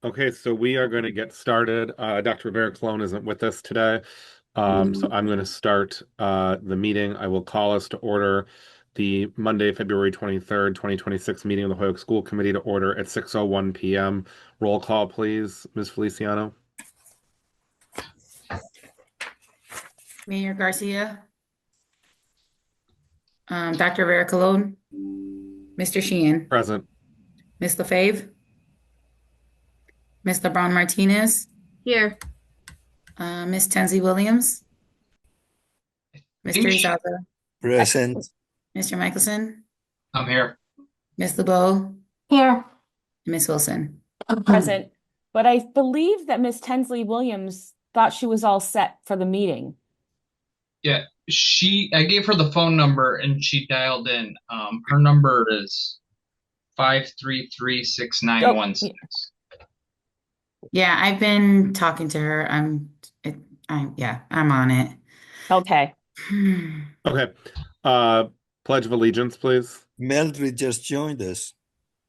Okay, so we are going to get started. Dr. Rivera Colon isn't with us today. So I'm going to start the meeting. I will call us to order the Monday, February 23rd, 2026 meeting of the Hoyoke School Committee to order at 6:01 p.m. Roll call, please, Ms. Feliciano. Mayor Garcia, Dr. Vera Colon, Mr. Sheehan, Present. Ms. LaFave, Ms. LeBron Martinez, Here. Ms. Tensley Williams, Mr. Izaza, Present. Mr. Michelson, I'm here. Ms. LeBeau, Here. Ms. Wilson. Present. But I believe that Miss Tensley Williams thought she was all set for the meeting. Yeah, I gave her the phone number and she dialed in. Her number is 5336916. Yeah, I've been talking to her. I'm on it. Okay. Okay. Pledge of Allegiance, please. Mildred just joined us.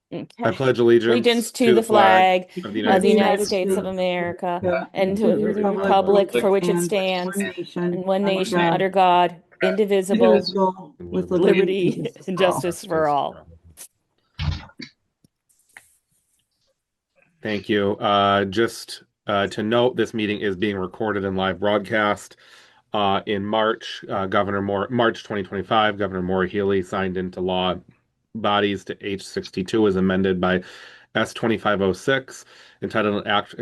I Okay. pledge allegiance Allegiance to the flag of the of the United United States of America and to the republic for which it stands, and one nation under God, indivisible, with liberty and justice for all. Thank you. Just to note, this meeting is being recorded and live broadcast. In March, March 2025, Governor Maura Healey signed into law bodies to age 62 as amended by S 2506, entitled an act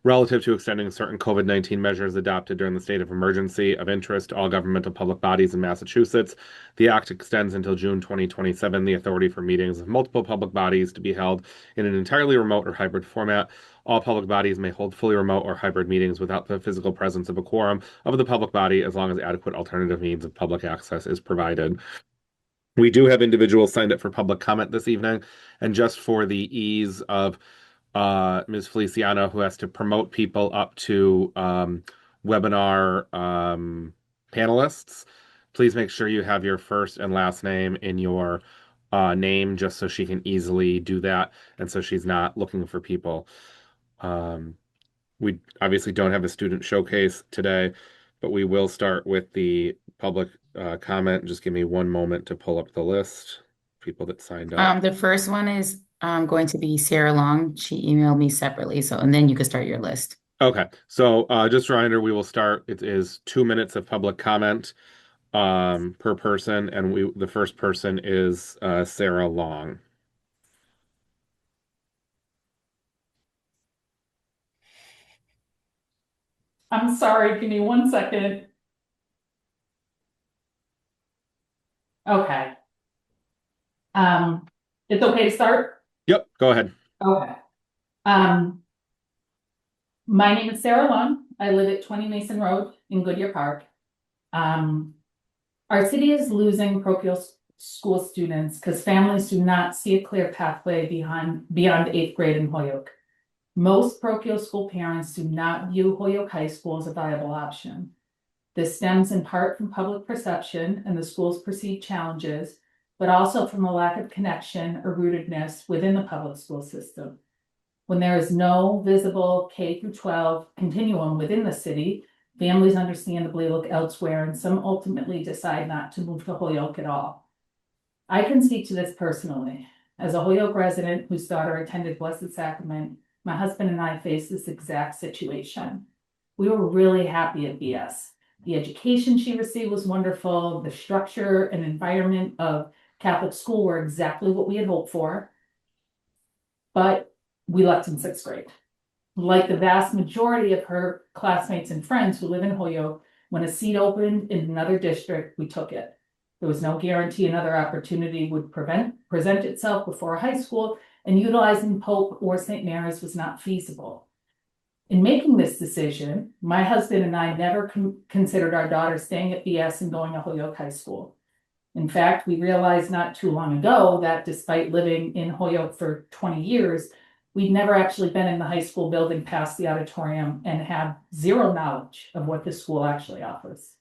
relative to extending certain COVID-19 measures adopted during the state of emergency of interest to all governmental public bodies in Massachusetts. The act extends until June 2027 the authority for meetings of multiple public bodies to be held in an entirely remote or hybrid format. All public bodies may hold fully remote or hybrid meetings without the physical presence of a quorum of the public body as long as adequate alternative means of public access is provided. We do have individuals signed up for public comment this evening, and just for the ease of Ms. Feliciano, who has to promote people up to webinar panelists, please make sure you have your first and last name in your name, just so she can easily do that, and so she's not looking for people. We obviously don't have a student showcase today, but we will start with the public comment. Just give me one moment to pull up the list. People that signed up. The first one is going to be Sarah Long. She emailed me separately, and then you can start your list. Okay, so just a reminder, we will start. It is 2 minutes of public comment per person, and the first person is Sarah Long. I'm sorry, give me 1 second. Okay. It's okay to start? Yep, go ahead. Okay. My name is Sarah Long. I live at 20 Mason Road in Goodyear Park. Our city is losing parochial school students because families do not see a clear pathway beyond 8th grade in Holyoke. Most parochial school parents do not view Holyoke High School as a viable option. This stems in part from public perception and the school's perceived challenges, but also from a lack of connection or rootedness within the public school system. When there is no visible K through 12 continuum within the city, families understandably look elsewhere, and some ultimately decide not to move to Holyoke at all. I can speak to this personally. As a Holyoke resident whose daughter attended Blessed Sacrament, my husband and I faced this exact situation. We were really happy at BS. The education she received was wonderful. The structure and environment of Catholic school were exactly what we had hoped for. But we left in 6th grade. Like the vast majority of her classmates and friends who live in Holyoke, when a seat opened in another district, we took it. There was no guarantee another opportunity would present itself before high school, and utilizing Pope or St. Mary's was not feasible. In making this decision, my husband and I never considered our daughter staying at BS and going to Holyoke High School. In fact, we realized not too long ago that despite living in Holyoke for 20 years, we'd never actually been in the high school building past the auditorium and have zero knowledge of what the school actually offers.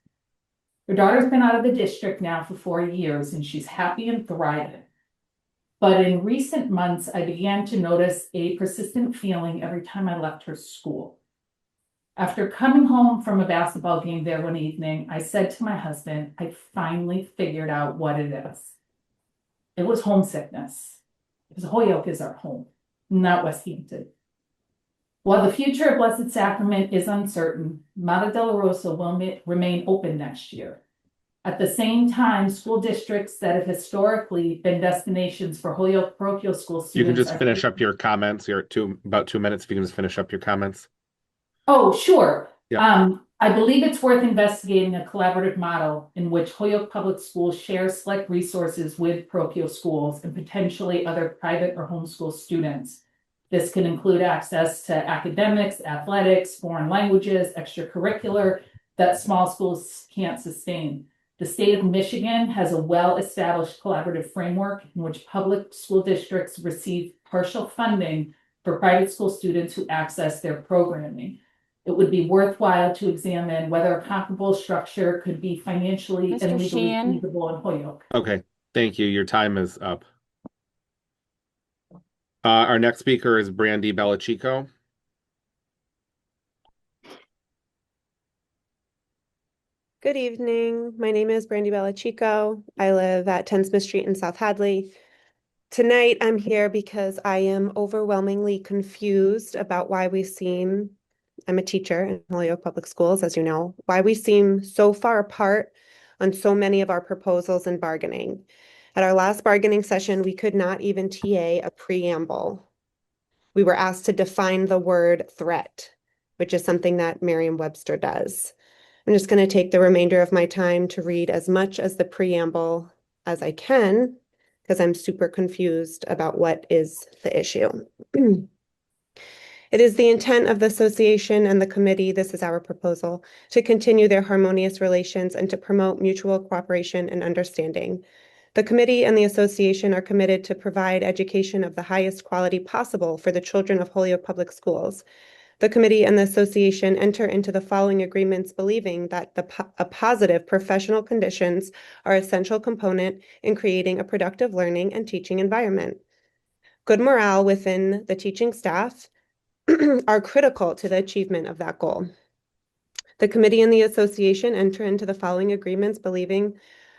Her daughter's been out of the district now for 4 years, and she's happy and thriving. But in recent months, I began to notice a persistent feeling every time I left her school. After coming home from a basketball game there one evening, I said to my husband, I finally figured out what it is. It was homesickness, because Holyoke is our home, not West Hampton. While the future of Blessed Sacrament is uncertain, Mata Della Rosa will remain open next year. At the same time, school districts that have historically been destinations for Holyoke parochial school students. You can just finish up your comments. You're at about 2 minutes. If you can just finish up your comments. Oh, sure. Yeah. I believe it's worth investigating a collaborative model in which Holyoke Public Schools share select resources with parochial schools and potentially other private or homeschool students. This can include access to academics, athletics, foreign languages, extracurricular that small schools can't sustain. The state of Michigan has a well-established collaborative framework in which public school districts receive partial funding for private school students who access their programming. It would be worthwhile to examine whether a comparable structure could be financially Mr. and legally Sheehan? feasible in Holyoke. Okay. Thank you. Your time is up. Our next speaker is Brandy Bellachico. Good evening. My name is Brandy Bellachico. I live at 10 Smith Street in South Hadley. Tonight, I'm here because I am overwhelmingly confused about why I'm a teacher in Holyoke Public Schools, as you know, why we seem so far apart on so many of our proposals and bargaining. At our last bargaining session, we could not even TA a preamble. We were asked to define the word threat, which is something that Merriam-Webster does. I'm just going to take the remainder of my time to read as much as the preamble as I can, because I'm super confused about what is the issue. It is the intent of the association and the committee, this is our proposal, to continue their harmonious relations and to promote mutual cooperation and understanding. The committee and the association are committed to provide education of the highest quality possible for the children of Holyoke Public Schools. The committee and the association enter into the following agreements believing that a positive professional conditions are an essential component in creating a productive learning and teaching environment. Good morale within the teaching staff are critical to the achievement of that goal. The committee and the association enter into the following agreements believing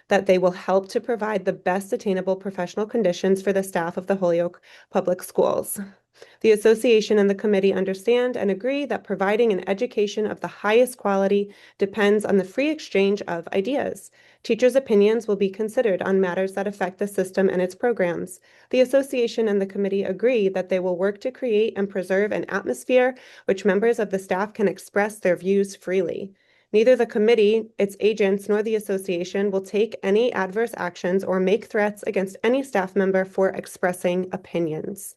that they will help to provide the best attainable professional conditions for the staff of the Holyoke Public Schools. The association and the committee understand and agree that providing an education of the highest quality depends on the free exchange of ideas. Teachers' opinions will be considered on matters that affect the system and its programs. The association and the committee agree that they will work to create and preserve an atmosphere which members of the staff can express their views freely. Neither the committee, its agents, nor the association will take any adverse actions or make threats against any staff member for expressing opinions.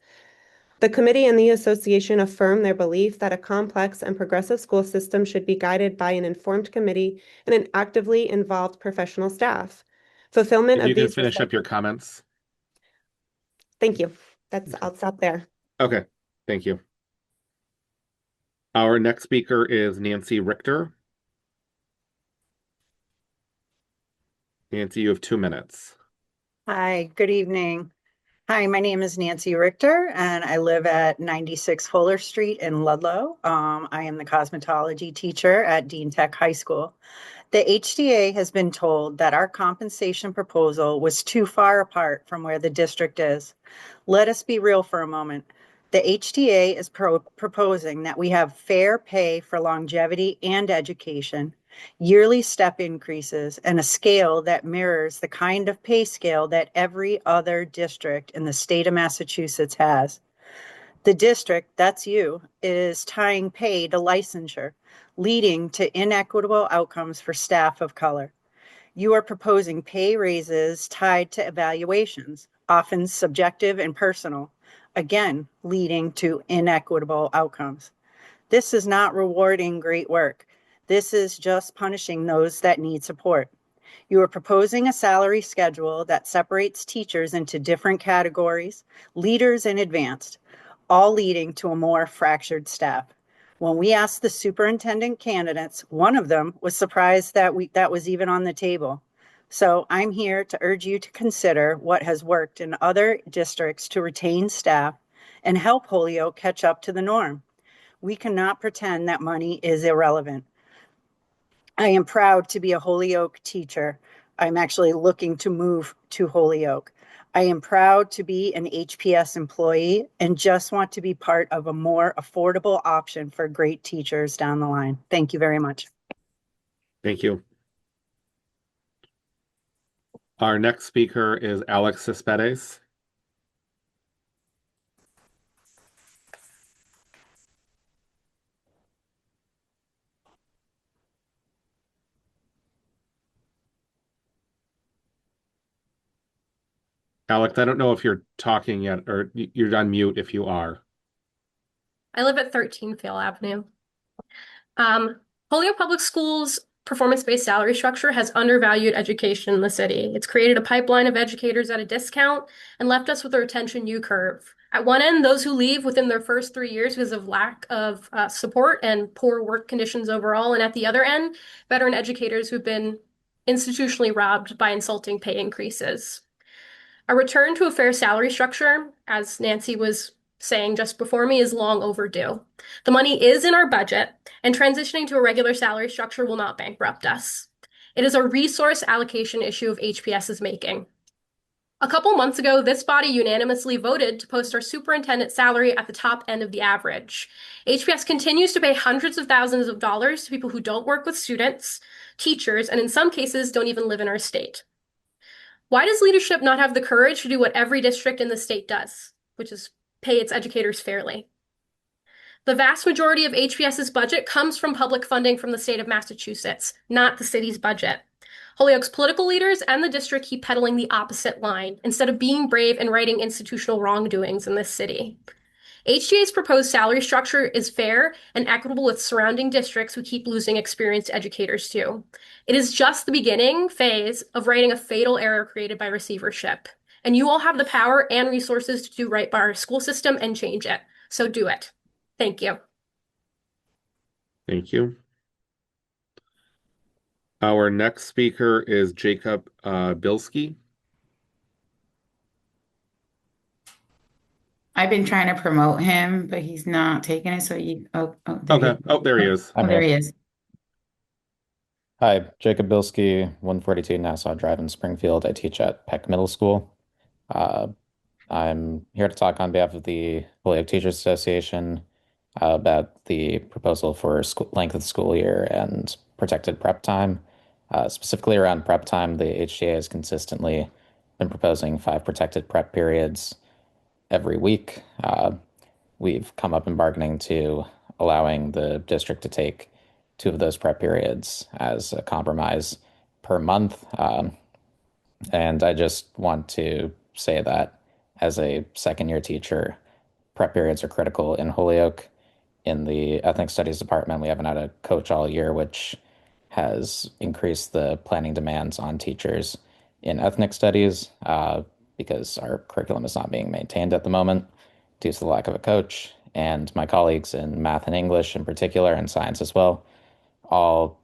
The committee and the association affirm their belief that a complex and progressive school system should be guided by an informed committee and an actively involved professional staff. Fulfillment If of you can these. finish up your comments. Thank you. I'll stop there. Okay. Thank you. Our next speaker is Nancy Richter. Nancy, you have 2 minutes. Hi, good evening. Hi, my name is Nancy Richter, and I live at 96 Fuller Street in Ludlow. I am the cosmetology teacher at Dean Tech High School. The HDA has been told that our compensation proposal was too far apart from where the district is. Let us be real for a moment. The HDA is proposing that we have fair pay for longevity and education, yearly step increases, and a scale that mirrors the kind of pay scale that every other district in the state of Massachusetts has. The district, that's you, is tying pay to licensure, leading to inequitable outcomes for staff of color. You are proposing pay raises tied to evaluations, often subjective and personal, again, leading to inequitable outcomes. This is not rewarding great work. This is just punishing those that need support. You are proposing a salary schedule that separates teachers into different categories, leaders and advanced, all leading to a more fractured staff. When we asked the superintendent candidates, one of them was surprised that that was even on the table. So I'm here to urge you to consider what has worked in other districts to retain staff and help Holyoke catch up to the norm. We cannot pretend that money is irrelevant. I am proud to be a Holyoke teacher. I'm actually looking to move to Holyoke. I am proud to be an HPS employee and just want to be part of a more affordable option for great teachers down the line. Thank you very much. Thank you. Our next speaker is Alex Cespedes. Alex, I don't know if you're talking yet, or you're on mute if you are. I live at 13 Fail Avenue. Holyoke Public Schools' performance-based salary structure has undervalued education in the city. It's created a pipeline of educators at a discount and left us with a retention U-curve. At one end, those who leave within their first 3 years because of lack of support and poor work conditions overall, and at the other end, veteran educators who've been institutionally robbed by insulting pay increases. A return to a fair salary structure, as Nancy was saying just before me, is long overdue. The money is in our budget, and transitioning to a regular salary structure will not bankrupt us. It is a resource allocation issue of HPS's making. A couple months ago, this body unanimously voted to post our superintendent salary at the top end of the average. HPS continues to pay hundreds of thousands of dollars to people who don't work with students, teachers, and in some cases don't even live in our state. Why does leadership not have the courage to do what every district in the state does, which is pay its educators fairly? The vast majority of HPS's budget comes from public funding from the state of Massachusetts, not the city's budget. Holyoke's political leaders and the district keep peddling the opposite line instead of being brave and righting institutional wrongdoings in this city. HTA's proposed salary structure is fair and equitable with surrounding districts who keep losing experienced educators too. It is just the beginning phase of righting a fatal error created by receivership. And you all have the power and resources to do right by our school system and change it. So do it. Thank you. Thank you. Our next speaker is Jacob Bilski. I've been trying to promote him, but he's not taking it. So Okay. Oh, there he is. Oh, there he is. Hi, Jacob Bilski, 142 Nassau Drive in Springfield. I teach at Peck Middle School. I'm here to talk on behalf of the Holyoke Teachers Association about the proposal for length of the school year and protected prep time. Specifically around prep time, the HTA has consistently been proposing 5 protected prep periods every week. We've come up in bargaining to allowing the district to take 2 of those prep periods as a compromise per month. And I just want to say that as a second-year teacher, prep periods are critical in Holyoke. In the Ethnic Studies department, we haven't had a coach all year, which has increased the planning demands on teachers in ethnic studies because our curriculum is not being maintained at the moment due to the lack of a coach. And my colleagues in math and English in particular, and science as well, all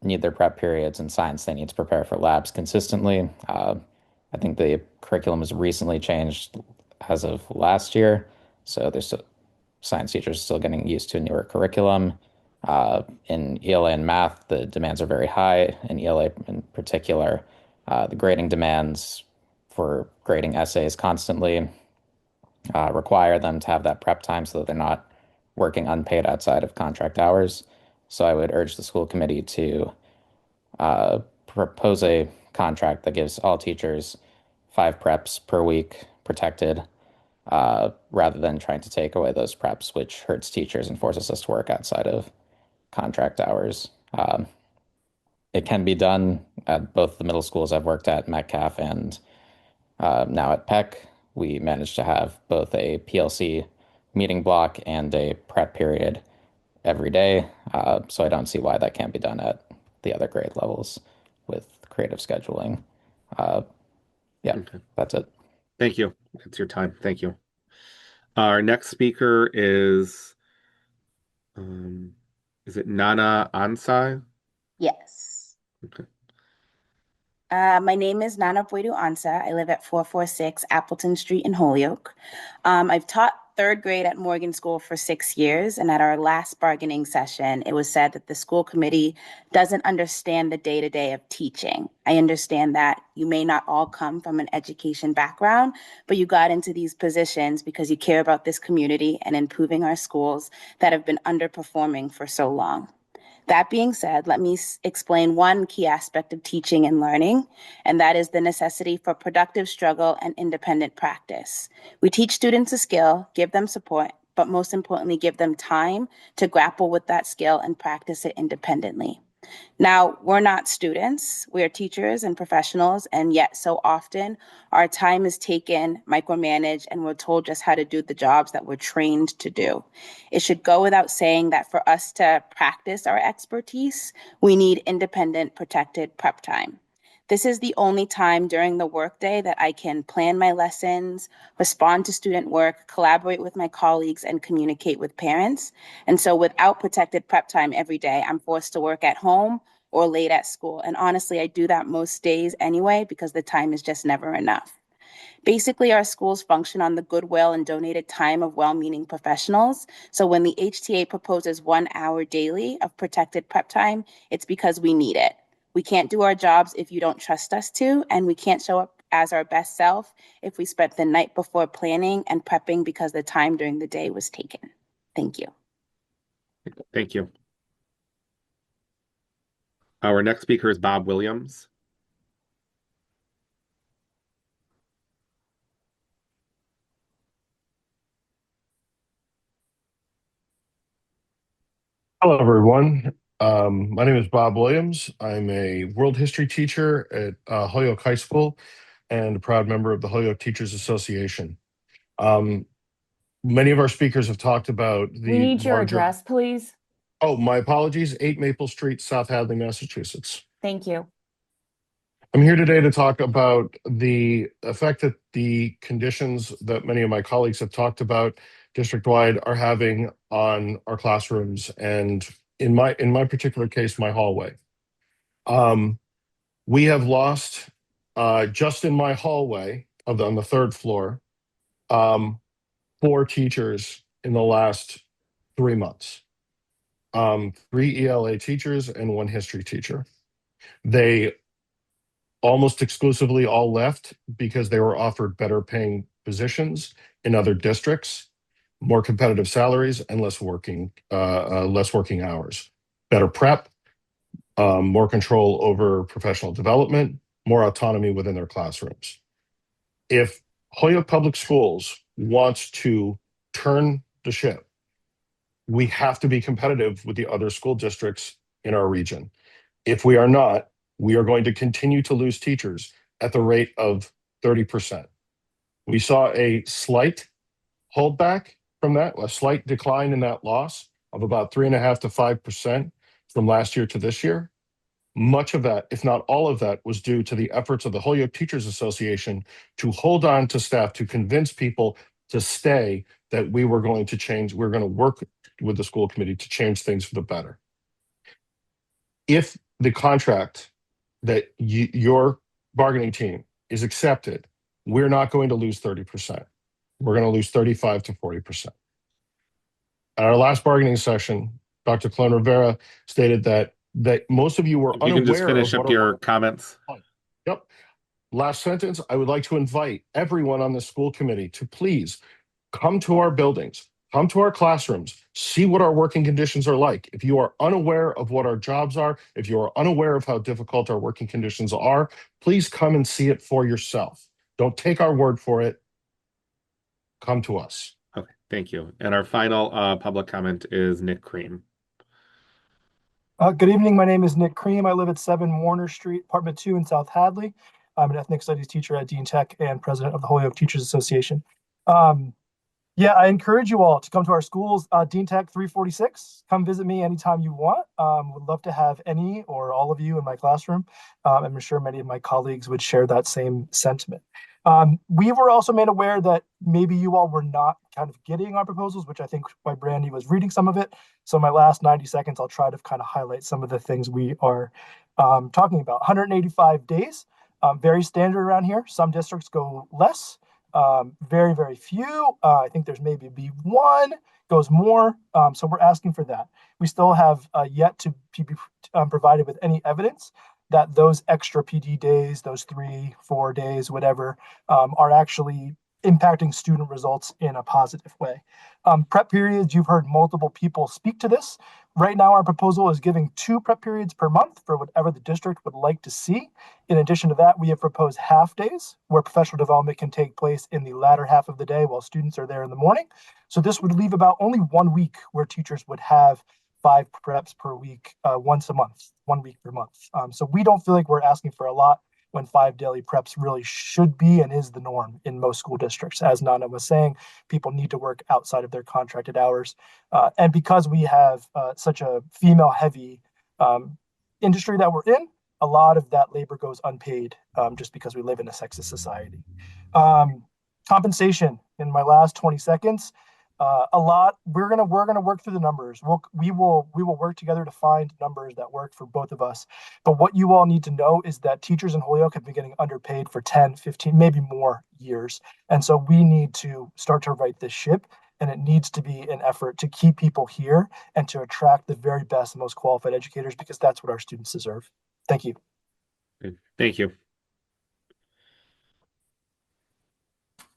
need their prep periods. In science, they need to prepare for labs consistently. I think the curriculum has recently changed as of last year, so there's science teachers still getting used to a newer curriculum. In ELA and math, the demands are very high. In ELA in particular, the grading demands for grading essays constantly require them to have that prep time so that they're not working unpaid outside of contract hours. So I would urge the school committee to propose a contract that gives all teachers 5 preps per week protected, rather than trying to take away those preps, which hurts teachers and forces us to work outside of contract hours. It can be done at both the middle schools I've worked at, Metcalf and now at Peck. We managed to have both a PLC meeting block and a prep period every day. So I don't see why that can't be done at the other grade levels with creative scheduling. Okay. That's it. Thank you. It's your time. Thank you. Our next speaker is it Nana Ansai? Yes. Okay. My name is Nana Boydu Ansa. I live at 446 Appleton Street in Holyoke. I've taught third grade at Morgan School for 6 years, and at our last bargaining session, it was said that the school committee doesn't understand the day-to-day of teaching. I understand that you may not all come from an education background, but you got into these positions because you care about this community and improving our schools that have been underperforming for so long. That being said, let me explain one key aspect of teaching and learning, and that is the necessity for productive struggle and independent practice. We teach students a skill, give them support, but most importantly, give them time to grapple with that skill and practice it independently. Now, we're not students, we're teachers and professionals, and yet so often our time is taken, micromanaged, and we're told just how to do the jobs that we're trained to do. It should go without saying that for us to practice our expertise, we need independent, protected prep time. This is the only time during the workday that I can plan my lessons, respond to student work, collaborate with my colleagues, and communicate with parents. And so without protected prep time every day, I'm forced to work at home or late at school. And honestly, I do that most days anyway, because the time is just never enough. Basically, our schools function on the goodwill and donated time of well-meaning professionals. So when the HTA proposes 1 hour daily of protected prep time, it's because we need it. We can't do our jobs if you don't trust us to, and we can't show up as our best self if we spent the night before planning and prepping because the time during the day was taken. Thank you. Thank you. Our next speaker is Bob Williams. Hello, everyone. My name is Bob Williams. I'm a world history teacher at Holyoke High School and a proud member of the Holyoke Teachers Association. Many of our speakers have talked about the We need your larger... address, please. Oh, my apologies. 8 Maple Street, South Hadley, Massachusetts. Thank you. I'm here today to talk about the effect that the conditions that many of my colleagues have talked about district-wide are having on our classrooms and in my particular case, my hallway. We have lost just in my hallway on the 3rd floor, 4 teachers in the last 3 months. 3 ELA teachers and 1 history teacher. They almost exclusively all left because they were offered better paying positions in other districts, more competitive salaries, and less working hours. Better prep, more control over professional development, more autonomy within their classrooms. If Holyoke Public Schools wants to turn the ship, we have to be competitive with the other school districts in our region. If we are not, we are going to continue to lose teachers at the rate of 30%. We saw a slight holdback from that, a slight decline in that loss of about 3.5% to 5% from last year to this year. Much of that, if not all of that, was due to the efforts of the Holyoke Teachers Association to hold on to staff, to convince people to stay, that we were going to change. We're going to work with the school committee to change things for the better. If the contract that your bargaining team is accepted, we're not going to lose 30%. We're going to lose 35 to 40%. At our last bargaining session, Dr. Clone Rivera stated that most of you were unaware. You can just finish up your comments. Yep. Last sentence, I would like to invite everyone on the school committee to please come to our buildings, come to our classrooms, see what our working conditions are like. If you are unaware of what our jobs are, if you are unaware of how difficult our working conditions are, please come and see it for yourself. Don't take our word for it. Come to us. Okay, thank you. And our final public comment is Nick Cream. Good evening. My name is Nick Cream. I live at 7 Warner Street, apartment 2 in South Hadley. I'm an ethnic studies teacher at Dean Tech and president of the Holyoke Teachers Association. Yeah, I encourage you all to come to our schools, Dean Tech 346. Come visit me anytime you want. Would love to have any or all of you in my classroom. I'm sure many of my colleagues would share that same sentiment. We were also made aware that maybe you all were not kind of getting our proposals, which I think by Brandy was reading some of it. So my last 90 seconds, I'll try to kind of highlight some of the things we are talking about. 185 days. Very standard around here. Some districts go less, very, very few. I think there's maybe one goes more. So we're asking for that. We still have yet to be provided with any evidence that those extra PD days, those 3-4 days, whatever, are actually impacting student results in a positive way. Prep periods, you've heard multiple people speak to this. Right now, our proposal is giving 2 prep periods per month for whatever the district would like to see. In addition to that, we have proposed half days where professional development can take place in the latter half of the day while students are there in the morning. So this would leave about only 1 week where teachers would have 5 preps per week, once a month, 1 week per month. So we don't feel like we're asking for a lot when 5 daily preps really should be and is the norm in most school districts. As Nana was saying, people need to work outside of their contracted hours. And because we have such a female-heavy industry that we're in, a lot of that labor goes unpaid just because we live in a sexist society. Compensation, in my last 20 seconds, we're gonna work through the numbers. We will work together to find numbers that work for both of us. But what you all need to know is that teachers in Holyoke have been getting underpaid for 10, 15, maybe more years. And so we need to start to right this ship, and it needs to be an effort to keep people here and to attract the very best and most qualified educators, because that's what our students deserve. Thank you. Thank you.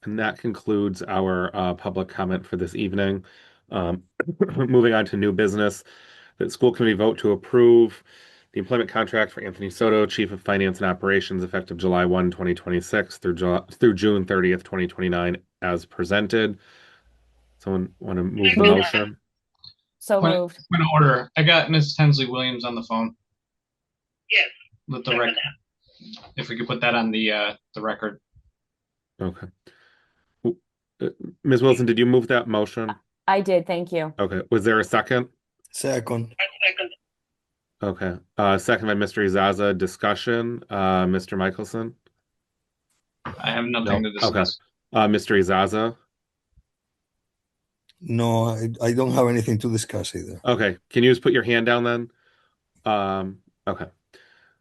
And that concludes our public comment for this evening. Moving on to new business, the school committee vote to approve the employment contract for Anthony Soto, Chief of Finance and Operations, effective July 1, 2026 through June 30th, 2029, as presented. Someone want to move the motion? So Point moved. of order. I got Ms. Tensley Williams on the phone. Yes. With the record. If we could put that on the record. Okay. Ms. Wilson, did you move that motion? I did, thank you. Okay. Was there a second? Second. Okay. Second by Mr. Izaza. Discussion. Mr. Michelson? I have nothing to discuss. Okay. Mr. Izaza? No, I don't have anything to discuss either. Okay. Can you just put your hand down then? Okay.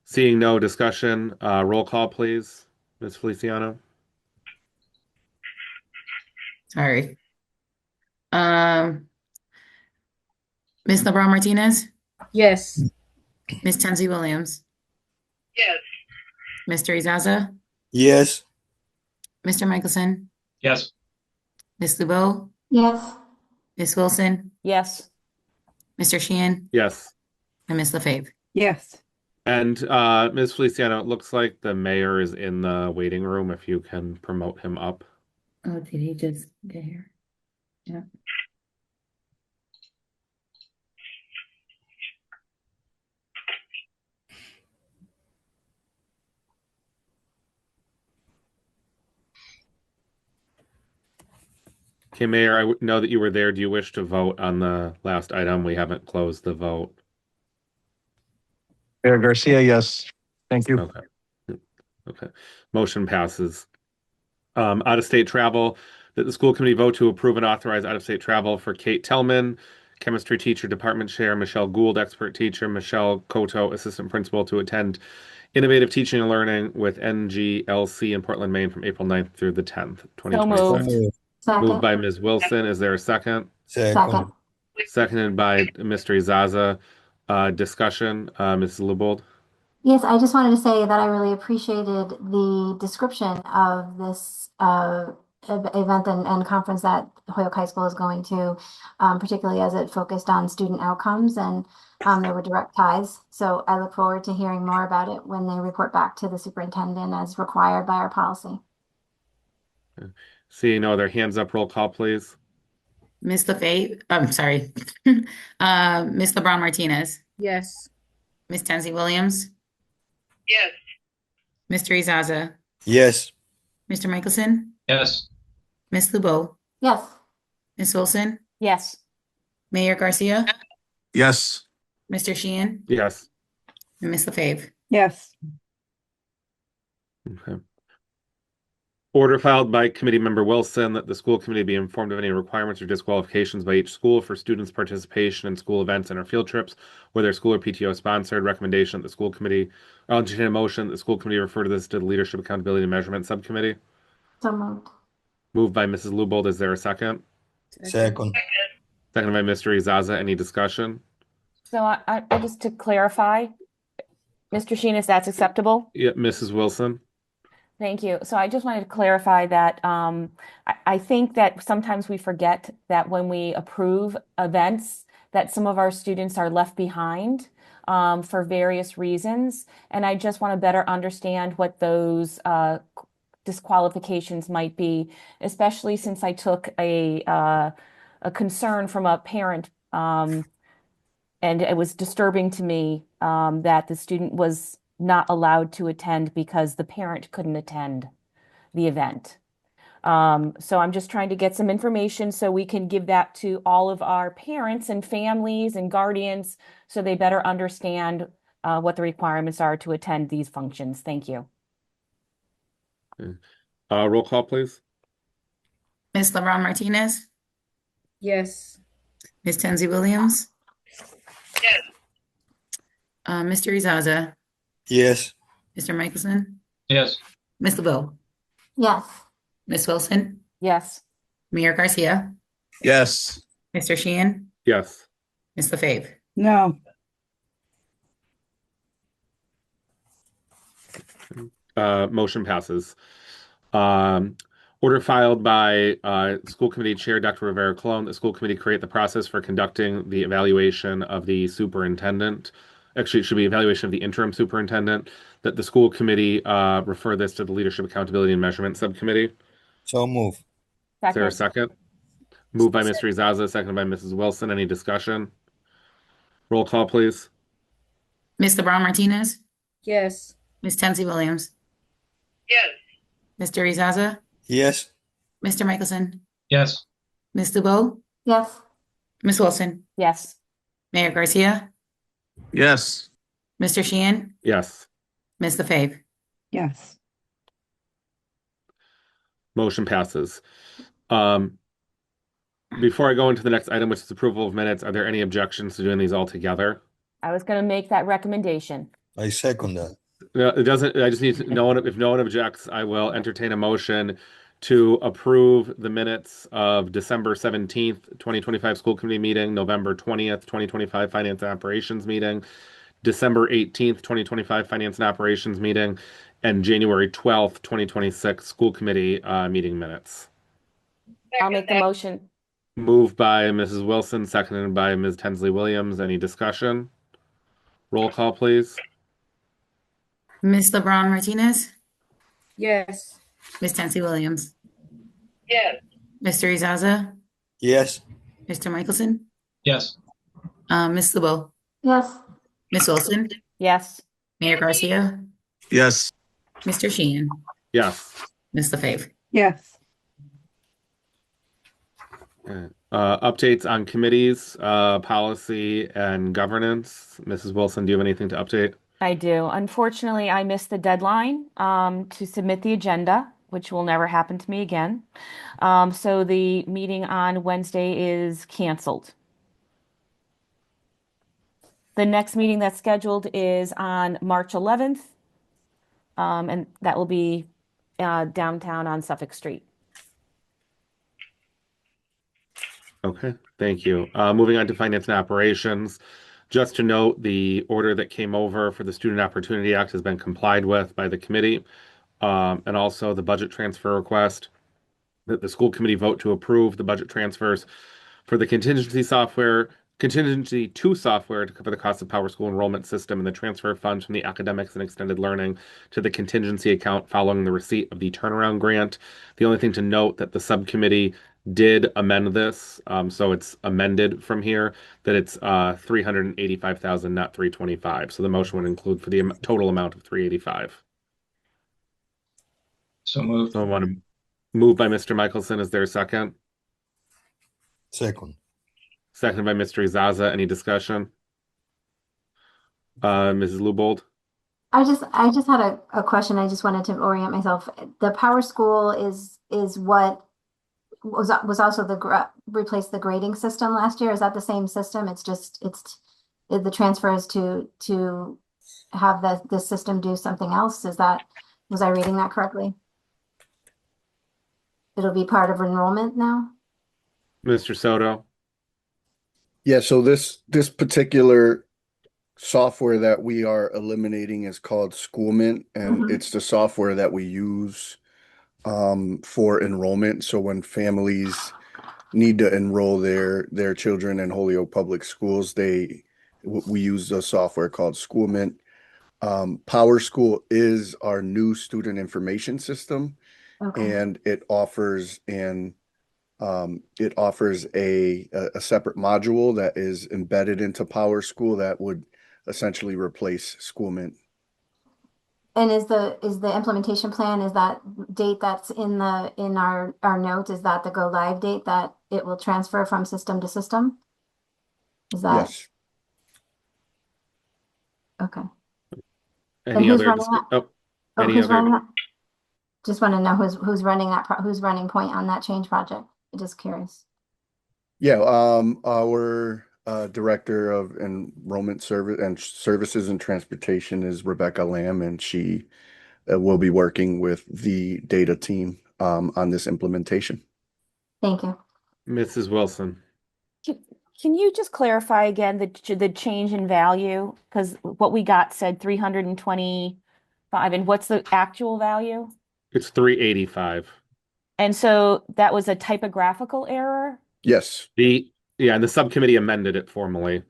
Seeing no discussion, roll call, please. Ms. Feliciano? Sorry. Ms. LeBron Martinez? Yes. Ms. Tensley Williams? Yes. Mr. Izaza? Yes. Mr. Michelson? Yes. Ms. Lubeau? Yes. Ms. Wilson? Yes. Mr. Sheehan? Yes. And Ms. LaFave? Yes. And Ms. Feliciano, it looks like the mayor is in the waiting room, if you can promote him up. Oh, did he just get here? Yeah. Okay, Mayor, I know that you were there. Do you wish to vote on the last item? We haven't closed the vote. Mayor Garcia, yes. Thank you. Okay. Okay. Motion passes. Out-of-state travel, that the school committee vote to approve and authorize out-of-state travel for Kate Tellman, chemistry teacher, department chair, Michelle Gould, expert teacher, Michelle Koto, assistant principal, to attend Innovative Teaching and Learning with NGLC in Portland, Maine from April 9th through the 10th, 2026. Moved by Ms. Wilson. Is there a second? Second. Seconded by Mr. Izaza. Discussion, Ms. Lubold? Yes, I just wanted to say that I really appreciated the description of this event and conference that Holyoke High School is going to, particularly as it focused on student outcomes, and there were direct ties. So I look forward to hearing more about it when they report back to the superintendent as required by our policy. Seeing no other hands up, roll call, please. Ms. LaFave, I'm sorry. Ms. LeBron Martinez? Yes. Ms. Tensley Williams? Yes. Mr. Izaza? Yes. Mr. Michelson? Yes. Ms. Lubeau? Yes. Ms. Wilson? Yes. Mayor Garcia? Yes. Mr. Sheehan? Yes. And Ms. LaFave? Yes. Okay. Order filed by Committee Member Wilson that the school committee be informed of any requirements or disqualifications by each school for students' participation in school events and or field trips, whether school or PTO sponsored. Recommendation that the school committee, I'll entertain a motion that the school committee refer to this to the Leadership Accountability and Measurement Subcommittee. So moved. Moved by Mrs. Lubold. Is there a second? Second. Second by Mr. Izaza. Any discussion? So I just to clarify, Mr. Sheen, if that's acceptable? Yeah, Mrs. Wilson. Thank you. So I just wanted to clarify that I think that sometimes we forget that when we approve events, that some of our students are left behind for various reasons. And I just want to better understand what those disqualifications might be, especially since I took a concern from a parent, and it was disturbing to me that the student was not allowed to attend because the parent couldn't attend the event. So I'm just trying to get some information so we can give that to all of our parents and families and guardians so they better understand what the requirements are to attend these functions. Thank you. Roll call, please. Ms. LeBron Martinez, Yes. Ms. Tenzie Williams. Yes. Mr. Izaza, Yes. Mr. Michelson, Yes. Ms. LeBeau, Yes. Ms. Wilson, Yes. Mayor Garcia, Yes. Mr. Sheehan, Yes. Ms. LaFave. No. Motion passes. Order filed by School Committee Chair Dr. Rivera Colon. The school committee create the process for conducting the evaluation of the superintendent. Actually, it should be evaluation of the interim superintendent. That the school committee refer this to the Leadership Accountability and Measurement Subcommittee. So move. Is there a second? Moved by Mr. Izaza, seconded by Mrs. Wilson. Any discussion? Roll call, please. Ms. LeBron Martinez, Yes. Ms. Tenzie Williams. Yes. Mr. Izaza, Yes. Mr. Michelson, Yes. Ms. LeBeau, Yes. Ms. Wilson, Yes. Mayor Garcia, Yes. Mr. Sheehan, Yes. Ms. LaFave. Yes. Motion passes. Before I go into the next item, which is approval of minutes, are there any objections to doing these all together? I was going to make that recommendation. I second that. No, it doesn't. I just need to, no one, if no one objects, I will entertain a motion to approve the minutes of December 17th, 2025 school committee meeting, November 20th, 2025 finance and operations meeting, December 18th, 2025 finance and operations meeting, and January 12th, 2026 school committee meeting minutes. I'll make the motion. Moved by Mrs. Wilson, seconded by Ms. Tensley Williams. Any discussion? Roll call, please. Ms. LeBron Martinez, Yes. Ms. Tenzie Williams. Yes. Mr. Izaza, Yes. Mr. Michelson, Yes. Ms. LeBeau, Yes. Ms. Wilson, Yes. Mayor Garcia, Yes. Mr. Sheehan, Yes. Ms. LaFave. Yes. Updates on committees, policy, and governance. Mrs. Wilson, do you have anything to update? I do. Unfortunately, I missed the deadline to submit the agenda, which will never happen to me again. So the meeting on Wednesday is canceled. The next meeting that's scheduled is on March 11th, and that will be downtown on Suffolk Street. Okay, thank you. Moving on to finance and operations. Just to note, the order that came over for the Student Opportunity Act has been complied with by the committee. And also the budget transfer request that the school committee vote to approve the budget transfers for the contingency to software to cover the cost of Power School enrollment system and the transfer of funds from the academics and extended learning to the contingency account following the receipt of the turnaround grant. The only thing to note that the subcommittee did amend this, so it's amended from here that it's 385,000, not 325. So the motion would include for the total amount of 385. So moved. So I want to move by Mr. Michelson. Is there a second? Second. Seconded by Mr. Izaza. Any discussion? Mrs. Lubold? I just had a question. I just wanted to orient myself. The Power School is what was also replaced the grading system last year. Is that the same system? It's the transfer is to have the system do something else. Was I reading that correctly? It'll be part of enrollment now? Mr. Soto? Yeah, so this particular software that we are eliminating is called Schoolmint, and it's the software that we use for enrollment. So when families need to enroll their children in Holyoke Public Schools, we use a software called Schoolmint. Power School is our new student information system, and it offers a separate module that is embedded into Power School that would essentially replace Schoolmint. And is the implementation plan, is that date that's in our notes, is that the go live date that it will transfer from system to system? Is that? Yes. Okay. Any other? Running that? Just want to know who's running who's running point on that change project. I'm just curious. Yeah, our director of enrollment services and transportation is Rebecca Lamb, and she will be working with the data team on this implementation. Thank you. Mrs. Wilson? Can you just clarify again the change in value? Because what we got said 325, and what's the actual value? It's 385. And so that was a typographical error? Yes. And the subcommittee amended it formally.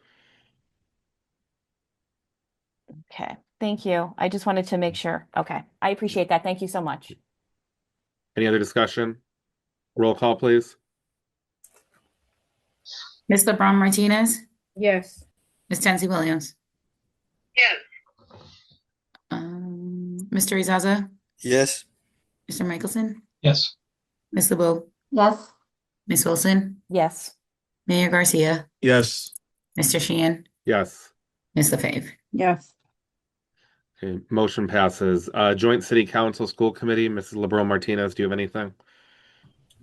Okay, thank you. I just wanted to make sure. Okay, I appreciate that. Thank you so much. Any other discussion? Roll call, please. Ms. LeBron Martinez? Yes. Ms. Tenzie Williams? Yes. Mr. Izaza? Yes. Mr. Michelson? Yes. Ms. LeBeau? Yes. Ms. Wilson? Yes. Mayor Garcia? Yes. Mr. Sheehan? Yes. Ms. LaFave? Yes. Okay, motion passes. Joint City Council School Committee, Mrs. LeBron Martinez, do you have anything?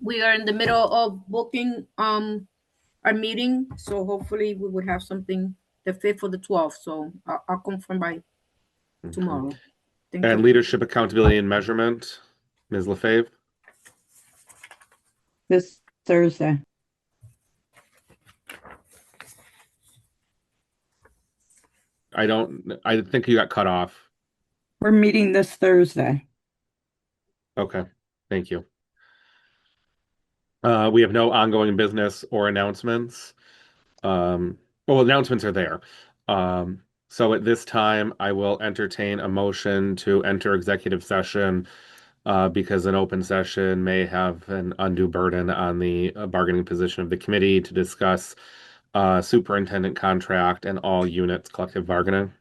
We are in the middle of booking our meeting, so hopefully we would have something the 5th or the 12th. So I'll confirm by tomorrow. Thank And you. Leadership, Accountability, and Measurement, Ms. LaFave? This Thursday. I think you got cut off. We're meeting this Thursday. Okay, thank you. We have no ongoing business or announcements. Well, announcements are there. So at this time, I will entertain a motion to enter executive session because an open session may have an undue burden on the bargaining position of the committee to discuss superintendent contract and all units collective bargaining.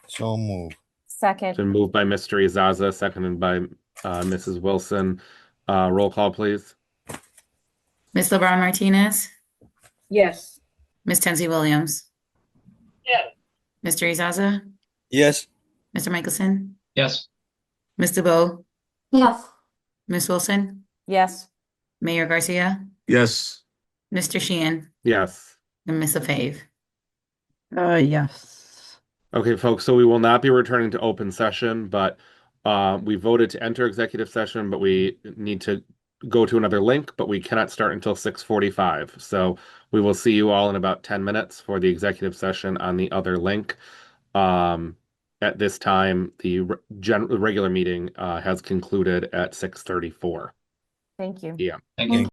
So move. Second. Been moved by Mr. Izaza, seconded by Mrs. Wilson. Roll call, please. Ms. LeBron Martinez? Yes. Ms. Tenzie Williams? Yes. Mr. Izaza? Yes. Mr. Michelson? Yes. Ms. LeBeau? Yes. Ms. Wilson? Yes. Mayor Garcia? Yes. Mr. Sheehan? Yes. And Ms. LaFave? Yes. Okay, folks, so we will not be returning to open session, but we voted to enter executive session, but we need to go to another link, but we cannot start until 6:45. So we will see you all in about 10 minutes for the executive session on the other link. At this time, the regular meeting has concluded at 6:34. Thank you. Yeah. Thank you.